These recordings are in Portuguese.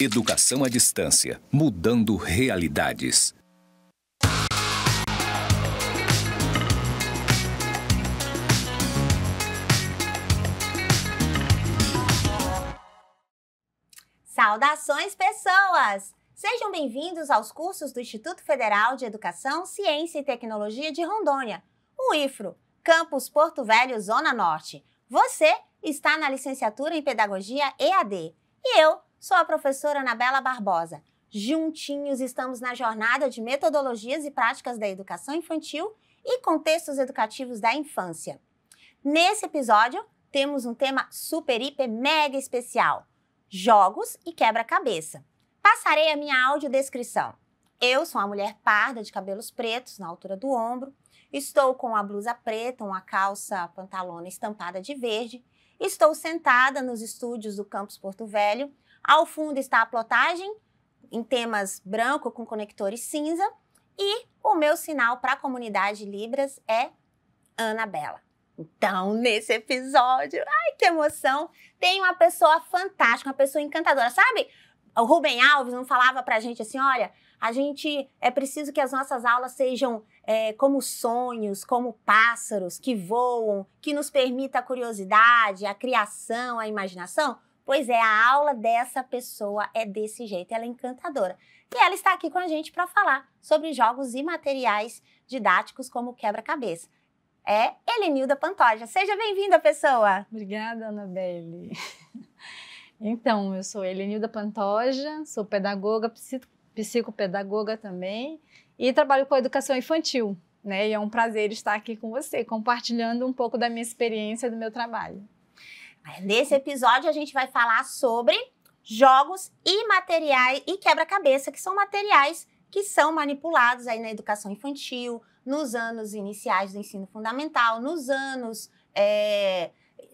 Educação à distância, mudando realidades. Saudações, pessoas! Sejam bem-vindos aos cursos do Instituto Federal de Educação, Ciência e Tecnologia de Rondônia, o IFRO, Campus Porto Velho, Zona Norte. Você está na licenciatura em Pedagogia EAD e eu sou a professora Anabela Barbosa. Juntinhos estamos na jornada de metodologias e práticas da educação infantil e contextos educativos da infância. Nesse episódio, temos um tema super, hiper, mega especial: jogos e quebra-cabeça. Passarei a minha audiodescrição. Eu sou uma mulher parda de cabelos pretos na altura do ombro, estou com uma blusa preta, uma calça pantalona estampada de verde, estou sentada nos estúdios do Campus Porto Velho. Ao fundo está a plotagem em temas branco com conectores cinza e o meu sinal para a comunidade Libras é Anabela. Então, nesse episódio, ai que emoção, tem uma pessoa fantástica, uma pessoa encantadora, sabe? O Rubem Alves não falava pra gente assim, olha, é preciso que as nossas aulas sejam como sonhos, como pássaros que voam, que nos permita a curiosidade, a criação, a imaginação. Pois é, a aula dessa pessoa é desse jeito, ela é encantadora. E ela está aqui com a gente para falar sobre jogos e materiais didáticos como quebra-cabeça. É Helenilda Pantoja. Seja bem-vinda, pessoa! Obrigada, Anabelle. Então, eu sou Helenilda Pantoja, sou pedagoga, psicopedagoga também e trabalho com educação infantil, né? E é um prazer estar aqui com você, compartilhando um pouco da minha experiência, do meu trabalho. Nesse episódio, a gente vai falar sobre jogos e materiais e quebra-cabeça, que são materiais que são manipulados aí na educação infantil, nos anos iniciais do ensino fundamental, nos anos,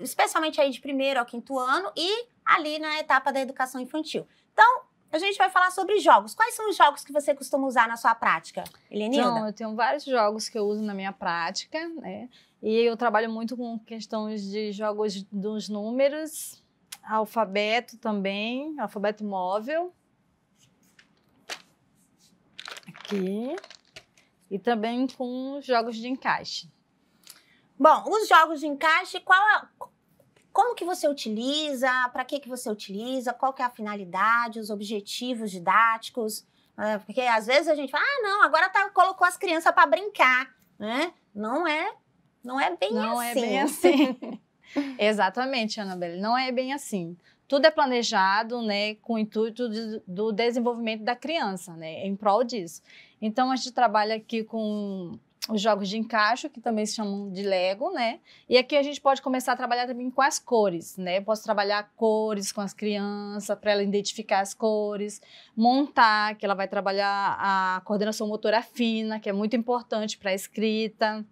especialmente aí de 1º ao 5º ano e ali na etapa da educação infantil. Então, a gente vai falar sobre jogos. Quais são os jogos que você costuma usar na sua prática, Helenilda? Então, eu tenho vários jogos que eu uso na minha prática, né? E eu trabalho muito com questões de jogos dos números, alfabeto também, alfabeto móvel. Aqui. E também com jogos de encaixe. Bom, os jogos de encaixe, como que você utiliza? Para que você utiliza? Qual que é a finalidade, os objetivos didáticos? Porque às vezes a gente fala, não, agora colocou as crianças para brincar, né? Não é bem assim. Não é bem assim. Exatamente, Anabelle, não é bem assim. Tudo é planejado, né, com o intuito do desenvolvimento da criança, né, em prol disso. Então, a gente trabalha aqui com os jogos de encaixe, que também se chamam de Lego, né? E aqui a gente pode começar a trabalhar também com as cores, né? Posso trabalhar cores com as crianças, para ela identificar as cores, montar, que ela vai trabalhar a coordenação motora fina, que é muito importante para a escrita.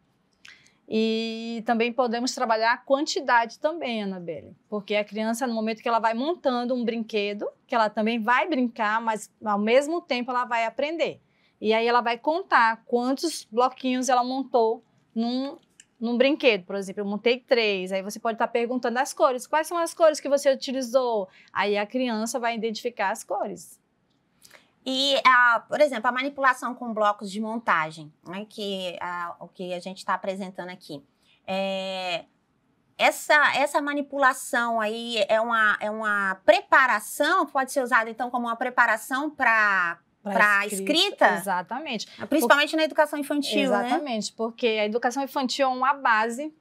E também podemos trabalhar a quantidade também, Anabelle, porque a criança, no momento que ela vai montando um brinquedo, que ela também vai brincar, mas ao mesmo tempo ela vai aprender. E aí ela vai contar quantos bloquinhos ela montou num brinquedo. Por exemplo, eu montei 3, aí você pode estar perguntando as cores. Quais são as cores que você utilizou? Aí a criança vai identificar as cores. E, por exemplo, a manipulação com blocos de montagem, né, o que a gente está apresentando aqui. Essa manipulação aí é uma preparação, pode ser usada então como uma preparação para a escrita? Exatamente. Principalmente na educação infantil, exatamente, né? Porque a educação infantil é uma base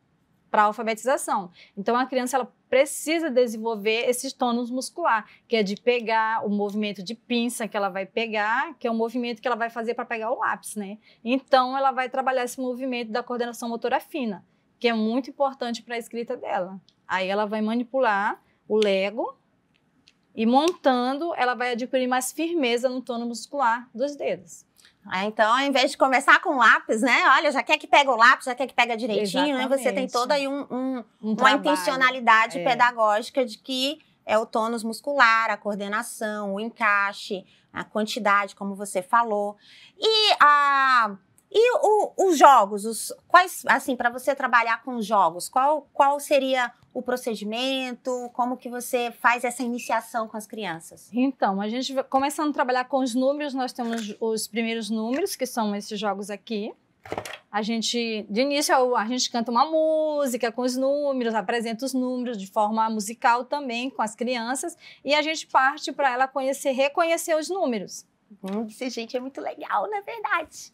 para a alfabetização. Então, a criança ela precisa desenvolver esses tônus muscular, que é de pegar o movimento de pinça que ela vai pegar, que é o movimento que ela vai fazer para pegar o lápis, né? Então, ela vai trabalhar esse movimento da coordenação motora fina, que é muito importante para a escrita dela. Aí, ela vai manipular o Lego e montando, ela vai adquirir mais firmeza no tônus muscular dos dedos. Então, ao invés de começar com lápis, né? Olha, já quer que pega o lápis, já quer que pega direitinho, né? Você tem toda aí uma intencionalidade pedagógica de que é o tônus muscular, a coordenação, o encaixe, a quantidade, como você falou. E E os jogos, quais, assim, para você trabalhar com os jogos, qual seria o procedimento? Como que você faz essa iniciação com as crianças? Então, a gente começando a trabalhar com os números, nós temos os primeiros números, que são esses jogos aqui. De início, a gente canta uma música com os números, apresenta os números de forma musical também com as crianças, e a gente parte para ela reconhecer os números. Isso, gente, é muito legal, não é verdade?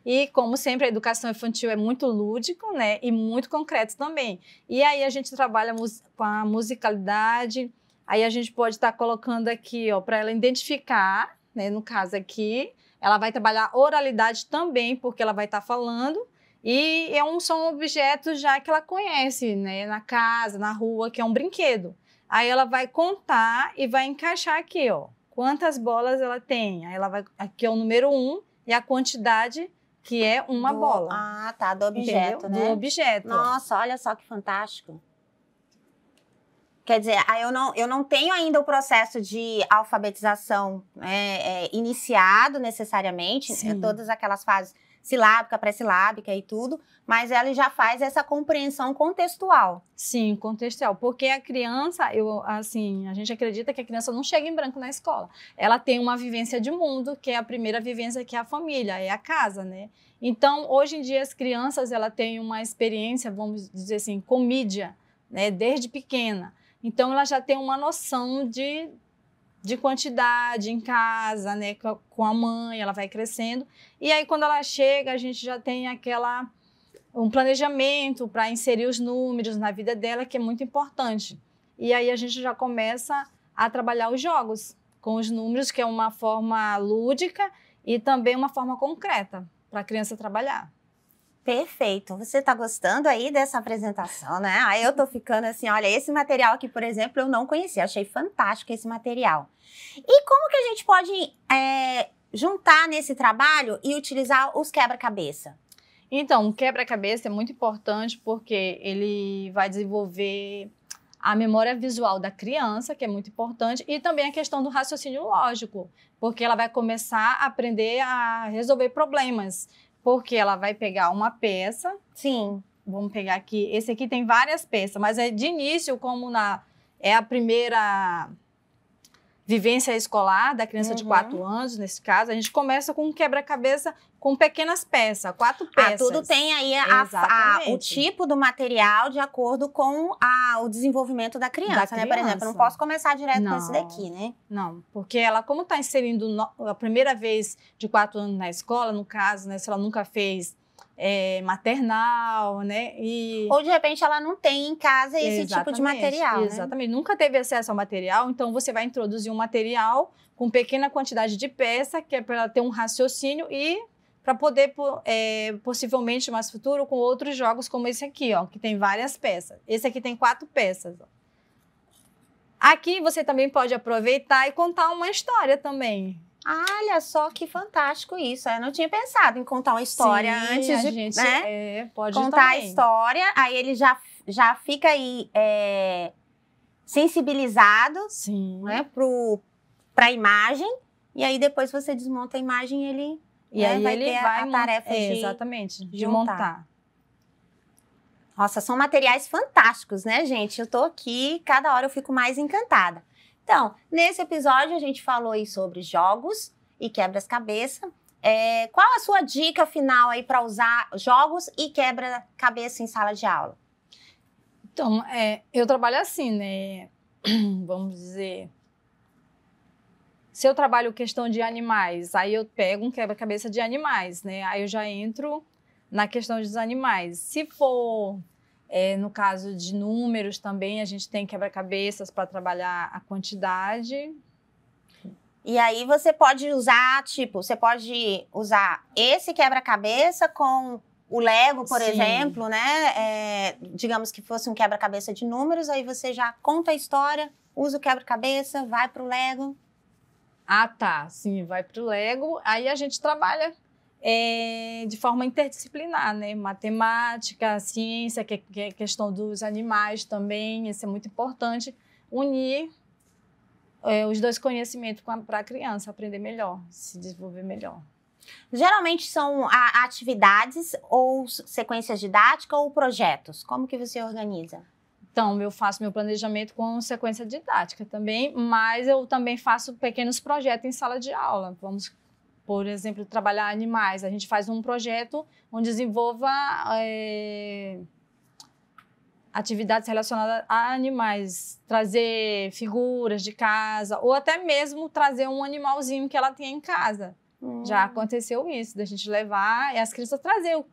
E, como sempre, a educação infantil é muito lúdico, né? E muito concreto também. E aí a gente trabalha com a musicalidade, aí a gente pode estar colocando aqui, ó, para ela identificar, né? No caso aqui, ela vai trabalhar oralidade também, porque ela vai estar falando, e são objetos já que ela conhece, né? Na casa, na rua, que é um brinquedo. Aí ela vai contar e vai encaixar aqui, ó, quantas bolas ela tem. Aí ela vai, aqui é o número 1 e a quantidade, que é uma bola. Ah, tá, do objeto, entendeu? né? Do objeto. Nossa, olha só que fantástico. Quer dizer, eu não tenho ainda o processo de alfabetização iniciado necessariamente, todas aquelas fases silábica, pré-silábica e tudo, mas ela já faz essa compreensão contextual. Sim, contextual, porque a criança, a gente acredita que a criança não chega em branco na escola. Ela tem uma vivência de mundo, que é a primeira vivência, que é a família, é a casa, né? Então, hoje em dia, as crianças, ela têm uma experiência, vamos dizer assim, com mídia, né? Desde pequena. Então, ela já tem uma noção de quantidade em casa, né, com a mãe, ela vai crescendo. E aí, quando ela chega, a gente já tem um planejamento para inserir os números na vida dela, que é muito importante. E aí, a gente já começa a trabalhar os jogos com os números, que é uma forma lúdica e também uma forma concreta para a criança trabalhar. Perfeito. Você está gostando aí dessa apresentação, né? Aí eu tô ficando assim, olha, esse material aqui, por exemplo, eu não conhecia. Achei fantástico esse material. E como que a gente pode juntar nesse trabalho e utilizar os quebra-cabeça? Então, o quebra-cabeça é muito importante porque ele vai desenvolver a memória visual da criança, que é muito importante, e também a questão do raciocínio lógico, porque ela vai começar a aprender a resolver problemas. Porque ela vai pegar uma peça. Sim. Vamos pegar aqui. Esse aqui tem várias peças, mas de início, como é a primeira vivência escolar da criança de 4 anos, nesse caso, a gente começa com um quebra-cabeça com pequenas peças, 4 peças. Tudo tem aí o tipo do material de acordo com o desenvolvimento da criança, né? Por exemplo, eu não posso começar direto com esse daqui, né? Não, porque ela, como está inserindo a primeira vez de 4 anos na escola, no caso, né? Se ela nunca fez maternal, né? Ou de repente ela não tem em casa esse tipo de material, Exatamente, nunca teve acesso ao material, então você vai introduzir um material com pequena quantidade de peça, que é para ela ter um raciocínio e para poder, possivelmente, mais futuro, com outros jogos como esse aqui, ó, que tem várias peças. Esse aqui tem 4 peças. Ó. Aqui você também pode aproveitar e contar uma história também. Olha só que fantástico isso. Eu não tinha pensado em contar uma história antes de pode contar também. A história. Aí ele já fica aí sensibilizado, né, para a imagem. E aí depois você desmonta a imagem e aí vai ter a tarefa de montar. Nossa, são materiais fantásticos, né, gente? Eu tô aqui, cada hora eu fico mais encantada. Então, nesse episódio a gente falou aí sobre jogos e quebra-cabeça. Qual a sua dica final aí para usar jogos e quebra-cabeça em sala de aula? Então, eu trabalho assim, né? Vamos dizer... Se eu trabalho questão de animais, aí eu pego um quebra-cabeça de animais, né? Aí eu já entro na questão dos animais. Se for, no caso de números também, a gente tem quebra-cabeças para trabalhar a quantidade. E aí você pode usar, esse quebra-cabeça com o Lego, por exemplo, né? Digamos que fosse um quebra-cabeça de números, aí você já conta a história, usa o quebra-cabeça, vai para o Lego. Ah, tá. Sim, vai para o Lego. Aí a gente trabalha de forma interdisciplinar, né? Matemática, ciência, que é questão dos animais também. Isso é muito importante. Unir os dois conhecimentos para a criança aprender melhor, se desenvolver melhor. Geralmente são atividades ou sequências didáticas ou projetos? Como que você organiza? Então, eu faço meu planejamento com sequência didática também, mas eu também faço pequenos projetos em sala de aula. Vamos, por exemplo, trabalhar animais. A gente faz um projeto onde desenvolva atividades relacionadas a animais, trazer figuras de casa, ou até mesmo trazer um animalzinho que ela tem em casa. Já aconteceu isso, da gente levar e as crianças trazer o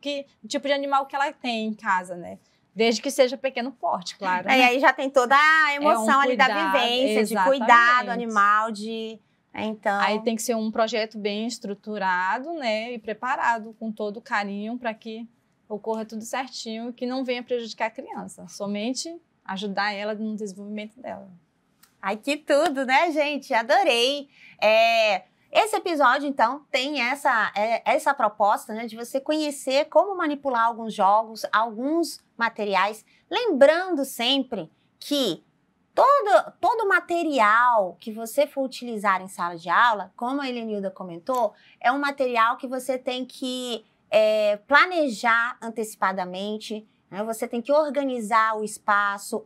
tipo de animal que ela tem em casa, né? Desde que seja pequeno porte, claro. E aí já tem toda a emoção ali da vivência, exatamente. de cuidar do animal, Então... Aí tem que ser um projeto bem estruturado, né? E preparado com todo o carinho para que ocorra tudo certinho e que não venha prejudicar a criança. Somente ajudar ela no desenvolvimento dela. Ai, que tudo, né, gente? Adorei. Esse episódio, então, tem essa proposta, né, de você conhecer como manipular alguns jogos, alguns materiais. Lembrando sempre que todo material que você for utilizar em sala de aula, como a Helenilda comentou, é um material que você tem que planejar antecipadamente, né? Você tem que organizar o espaço,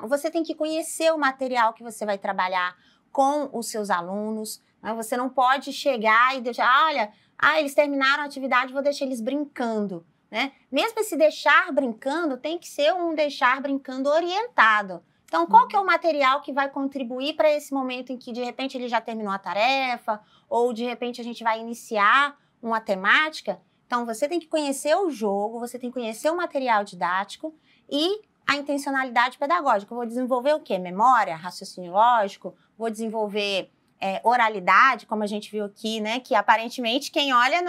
você tem que conhecer o material que você vai trabalhar com os seus alunos. Você não pode chegar e deixar, olha, eles terminaram a atividade, vou deixar eles brincando, né? Mesmo esse deixar brincando, tem que ser um deixar brincando orientado. Então, qual que é o material que vai contribuir para esse momento em que, de repente, ele já terminou a tarefa, ou, de repente, a gente vai iniciar uma temática? Então, você tem que conhecer o jogo, você tem que conhecer o material didático e a intencionalidade pedagógica. Eu vou desenvolver o quê? Memória, raciocínio lógico, vou desenvolver... oralidade, como a gente viu aqui, né? Que aparentemente quem olha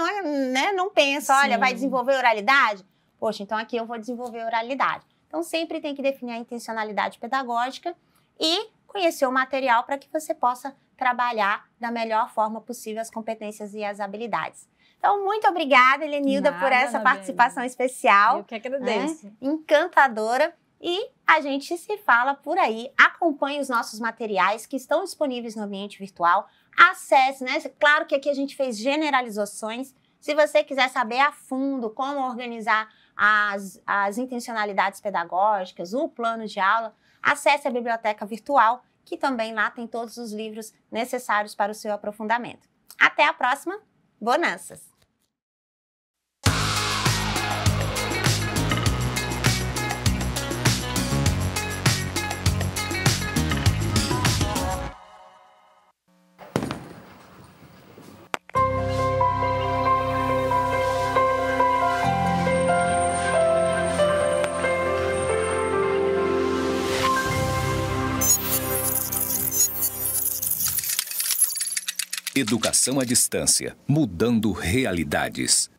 não pensa, olha, vai desenvolver oralidade? Poxa, então aqui eu vou desenvolver oralidade. Então sempre tem que definir a intencionalidade pedagógica e conhecer o material para que você possa trabalhar da melhor forma possível as competências e as habilidades. Então, muito obrigada, Helenilda, por essa participação especial. Eu que agradeço. Encantadora. E a gente se fala por aí. Acompanhe os nossos materiais que estão disponíveis no ambiente virtual. Acesse, né? Claro que aqui a gente fez generalizações. Se você quiser saber a fundo como organizar as intencionalidades pedagógicas, o plano de aula, acesse a biblioteca virtual, que também lá tem todos os livros necessários para o seu aprofundamento. Até a próxima. Bonanças! Educação à distância, mudando realidades.